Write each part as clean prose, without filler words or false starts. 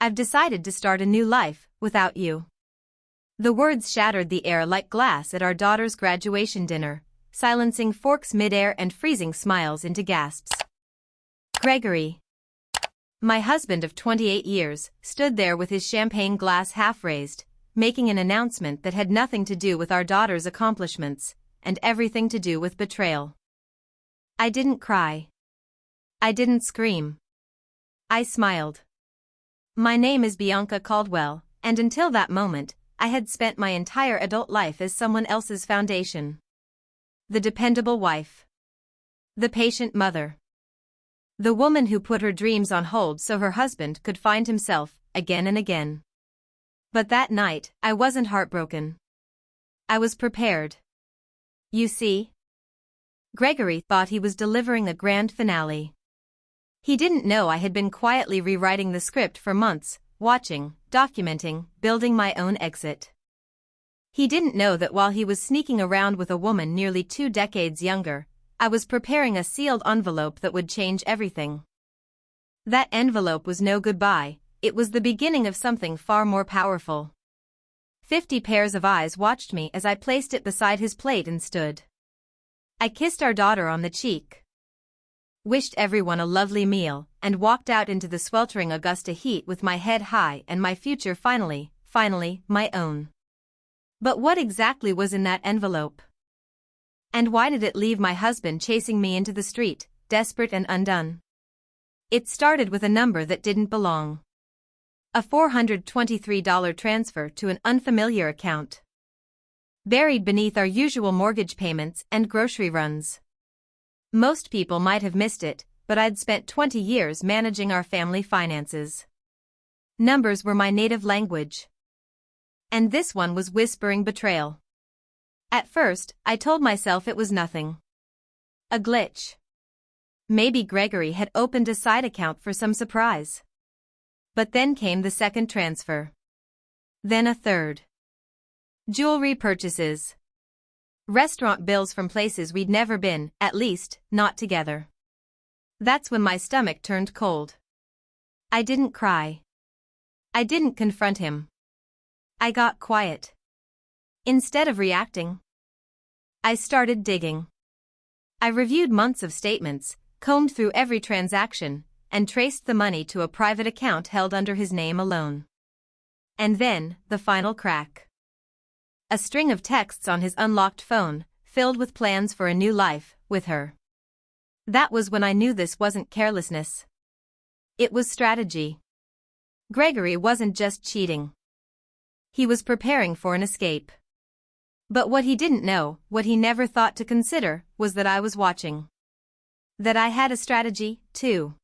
I've decided to start a new life, without you. The words shattered the air like glass at our daughter's graduation dinner, silencing forks midair and freezing smiles into gasps. Gregory, my husband of 28 years, stood there with his champagne glass half raised, making an announcement that had nothing to do with our daughter's accomplishments, and everything to do with betrayal. I didn't cry. I didn't scream. I smiled. My name is Bianca Caldwell, and until that moment, I had spent my entire adult life as someone else's foundation. The dependable wife. The patient mother. The woman who put her dreams on hold so her husband could find himself, again and again. But that night, I wasn't heartbroken. I was prepared. You see? Gregory thought he was delivering a grand finale. He didn't know I had been quietly rewriting the script for months, watching, documenting, building my own exit. He didn't know that while he was sneaking around with a woman nearly 2 decades younger, I was preparing a sealed envelope that would change everything. That envelope was no goodbye, it was the beginning of something far more powerful. 50 pairs of eyes watched me as I placed it beside his plate and stood. I kissed our daughter on the cheek, wished everyone a lovely meal, and walked out into the sweltering Augusta heat with my head high and my future finally, my own. But what exactly was in that envelope? And why did it leave my husband chasing me into the street, desperate and undone? It started with a number that didn't belong. A $423 transfer to an unfamiliar account, buried beneath our usual mortgage payments and grocery runs. Most people might have missed it, but I'd spent 20 years managing our family finances. Numbers were my native language. And this one was whispering betrayal. At first, I told myself it was nothing. A glitch. Maybe Gregory had opened a side account for some surprise. But then came the second transfer. Then a third. Jewelry purchases. Restaurant bills from places we'd never been, at least, not together. That's when my stomach turned cold. I didn't cry. I didn't confront him. I got quiet. Instead of reacting, I started digging. I reviewed months of statements, combed through every transaction, and traced the money to a private account held under his name alone. And then, the final crack. A string of texts on his unlocked phone, filled with plans for a new life, with her. That was when I knew this wasn't carelessness. It was strategy. Gregory wasn't just cheating. He was preparing for an escape. But what he didn't know, what he never thought to consider, was that I was watching. That I had a strategy, too.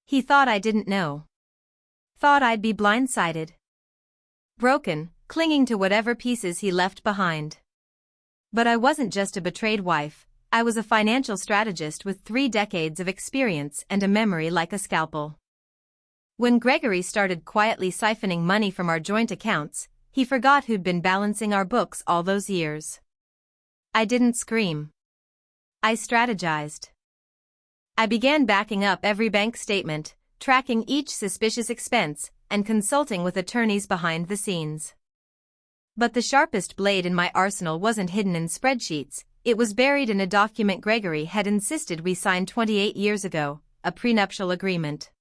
He thought I didn't know. Thought I'd be blindsided. Broken, clinging to whatever pieces he left behind. But I wasn't just a betrayed wife, I was a financial strategist with 3 decades of experience and a memory like a scalpel. When Gregory started quietly siphoning money from our joint accounts, he forgot who'd been balancing our books all those years. I didn't scream. I strategized. I began backing up every bank statement, tracking each suspicious expense, and consulting with attorneys behind the scenes. But the sharpest blade in my arsenal wasn't hidden in spreadsheets, it was buried in a document Gregory had insisted we sign 28 years ago, a prenuptial agreement.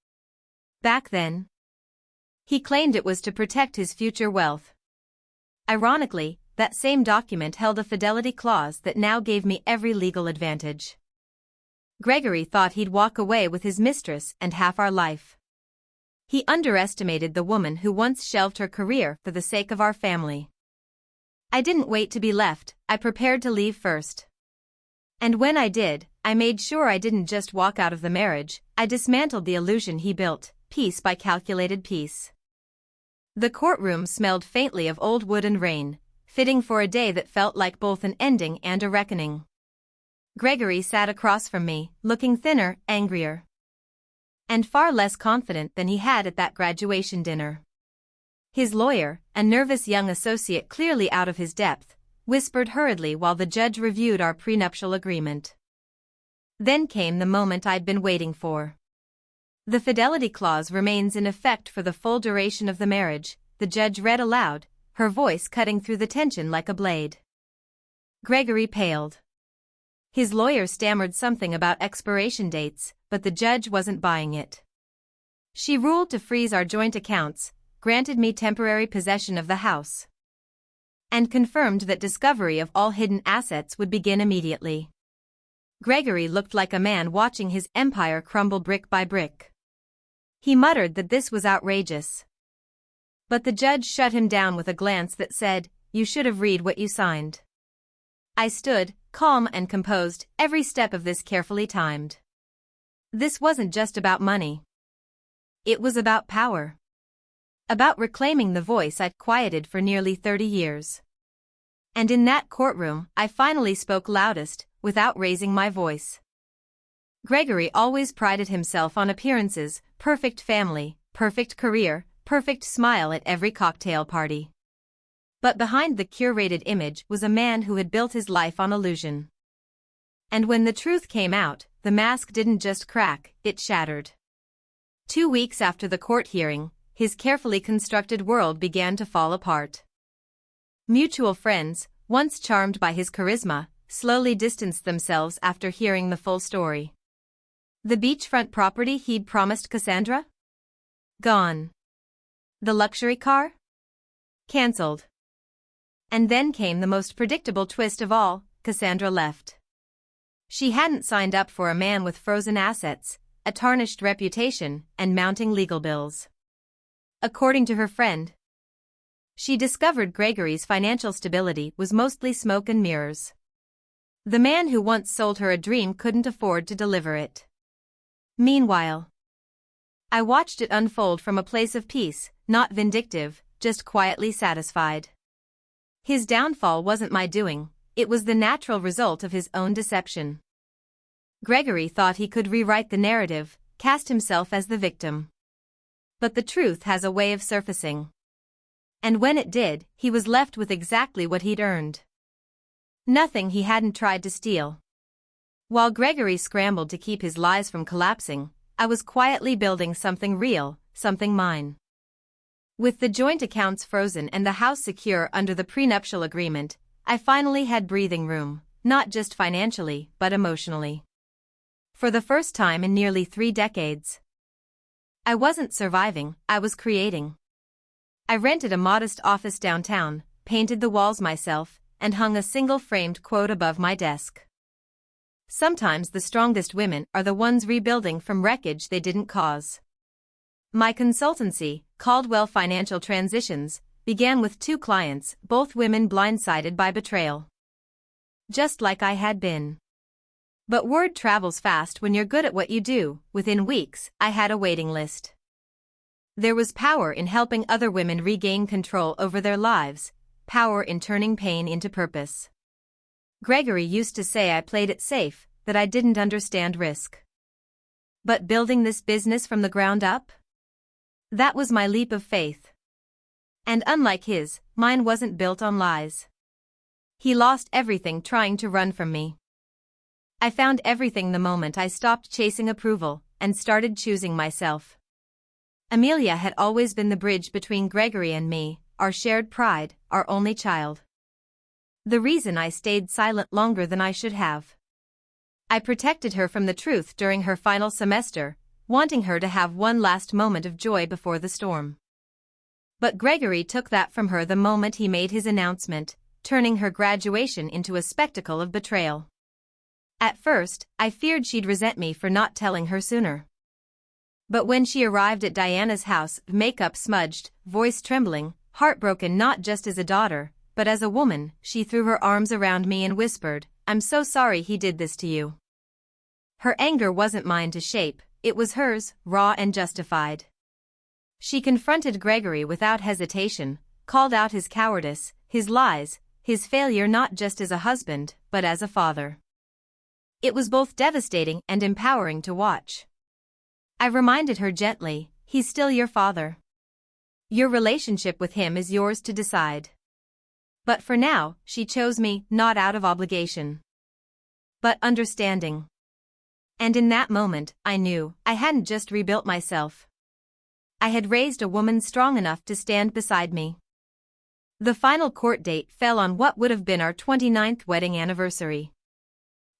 Back then, he claimed it was to protect his future wealth. Ironically, that same document held a fidelity clause that now gave me every legal advantage. Gregory thought he'd walk away with his mistress and half our life. He underestimated the woman who once shelved her career for the sake of our family. I didn't wait to be left, I prepared to leave first. And when I did, I made sure I didn't just walk out of the marriage, I dismantled the illusion he built, piece by calculated piece. The courtroom smelled faintly of old wood and rain, fitting for a day that felt like both an ending and a reckoning. Gregory sat across from me, looking thinner, angrier, and far less confident than he had at that graduation dinner. His lawyer, a nervous young associate clearly out of his depth, whispered hurriedly while the judge reviewed our prenuptial agreement. Then came the moment I'd been waiting for. The fidelity clause remains in effect for the full duration of the marriage, the judge read aloud, her voice cutting through the tension like a blade. Gregory paled. His lawyer stammered something about expiration dates, but the judge wasn't buying it. She ruled to freeze our joint accounts, granted me temporary possession of the house, and confirmed that discovery of all hidden assets would begin immediately. Gregory looked like a man watching his empire crumble brick by brick. He muttered that this was outrageous. But the judge shut him down with a glance that said, "You should have read what you signed." I stood, calm and composed, every step of this carefully timed. This wasn't just about money. It was about power. About reclaiming the voice I'd quieted for nearly 30 years. And in that courtroom, I finally spoke loudest, without raising my voice. Gregory always prided himself on appearances, perfect family, perfect career, perfect smile at every cocktail party. But behind the curated image was a man who had built his life on illusion. And when the truth came out, the mask didn't just crack, it shattered. 2 weeks after the court hearing, his carefully constructed world began to fall apart. Mutual friends, once charmed by his charisma, slowly distanced themselves after hearing the full story. The beachfront property he'd promised Cassandra? Gone. The luxury car? Cancelled. And then came the most predictable twist of all, Cassandra left. She hadn't signed up for a man with frozen assets, a tarnished reputation, and mounting legal bills. According to her friend, she discovered Gregory's financial stability was mostly smoke and mirrors. The man who once sold her a dream couldn't afford to deliver it. Meanwhile, I watched it unfold from a place of peace, not vindictive, just quietly satisfied. His downfall wasn't my doing, it was the natural result of his own deception. Gregory thought he could rewrite the narrative, cast himself as the victim. But the truth has a way of surfacing. And when it did, he was left with exactly what he'd earned. Nothing he hadn't tried to steal. While Gregory scrambled to keep his lies from collapsing, I was quietly building something real, something mine. With the joint accounts frozen and the house secure under the prenuptial agreement, I finally had breathing room, not just financially, but emotionally. For the first time in nearly 3 decades. I wasn't surviving, I was creating. I rented a modest office downtown, painted the walls myself, and hung a single framed quote above my desk. Sometimes the strongest women are the ones rebuilding from wreckage they didn't cause. My consultancy, Caldwell Financial Transitions, began with 2 clients, both women blindsided by betrayal. Just like I had been. But word travels fast when you're good at what you do. Within weeks, I had a waiting list. There was power in helping other women regain control over their lives, power in turning pain into purpose. Gregory used to say I played it safe, that I didn't understand risk. But building this business from the ground up? That was my leap of faith. And unlike his, mine wasn't built on lies. He lost everything trying to run from me. I found everything the moment I stopped chasing approval and started choosing myself. Amelia had always been the bridge between Gregory and me, our shared pride, our only child. The reason I stayed silent longer than I should have. I protected her from the truth during her final semester, wanting her to have one last moment of joy before the storm. But Gregory took that from her the moment he made his announcement, turning her graduation into a spectacle of betrayal. At first, I feared she'd resent me for not telling her sooner. But when she arrived at Diana's house, makeup smudged, voice trembling, heartbroken not just as a daughter, but as a woman, she threw her arms around me and whispered, "I'm so sorry he did this to you." Her anger wasn't mine to shape, it was hers, raw and justified. She confronted Gregory without hesitation, called out his cowardice, his lies, his failure not just as a husband, but as a father. It was both devastating and empowering to watch. I reminded her gently, "He's still your father. Your relationship with him is yours to decide." But for now, she chose me, not out of obligation, but understanding. And in that moment, I knew I hadn't just rebuilt myself. I had raised a woman strong enough to stand beside me. The final court date fell on what would have been our 29th wedding anniversary.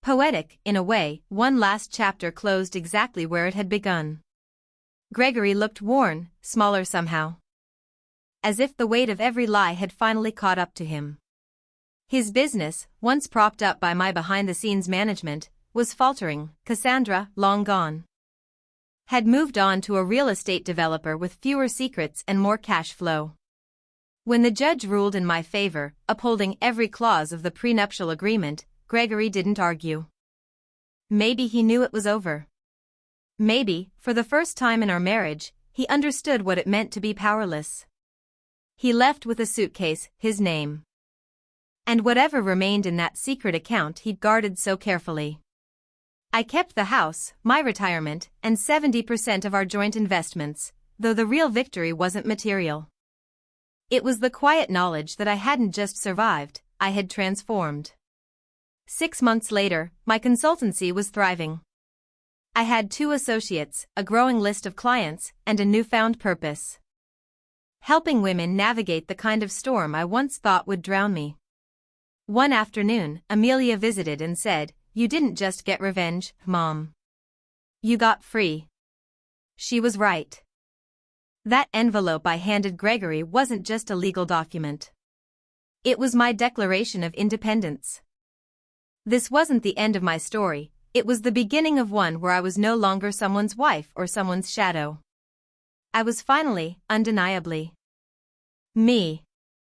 Poetic, in a way, one last chapter closed exactly where it had begun. Gregory looked worn, smaller somehow. As if the weight of every lie had finally caught up to him. His business, once propped up by my behind-the-scenes management, was faltering. Cassandra, long gone, had moved on to a real estate developer with fewer secrets and more cash flow. When the judge ruled in my favor, upholding every clause of the prenuptial agreement, Gregory didn't argue. Maybe he knew it was over. Maybe, for the first time in our marriage, he understood what it meant to be powerless. He left with a suitcase, his name. And whatever remained in that secret account he'd guarded so carefully. I kept the house, my retirement, and 70% of our joint investments, though the real victory wasn't material. It was the quiet knowledge that I hadn't just survived, I had transformed. 6 months later, my consultancy was thriving. I had 2 associates, a growing list of clients, and a newfound purpose. Helping women navigate the kind of storm I once thought would drown me. One afternoon, Amelia visited and said, "You didn't just get revenge, Mom. You got free." She was right. That envelope I handed Gregory wasn't just a legal document. It was my declaration of independence. This wasn't the end of my story, it was the beginning of one where I was no longer someone's wife or someone's shadow. I was finally, undeniably, me.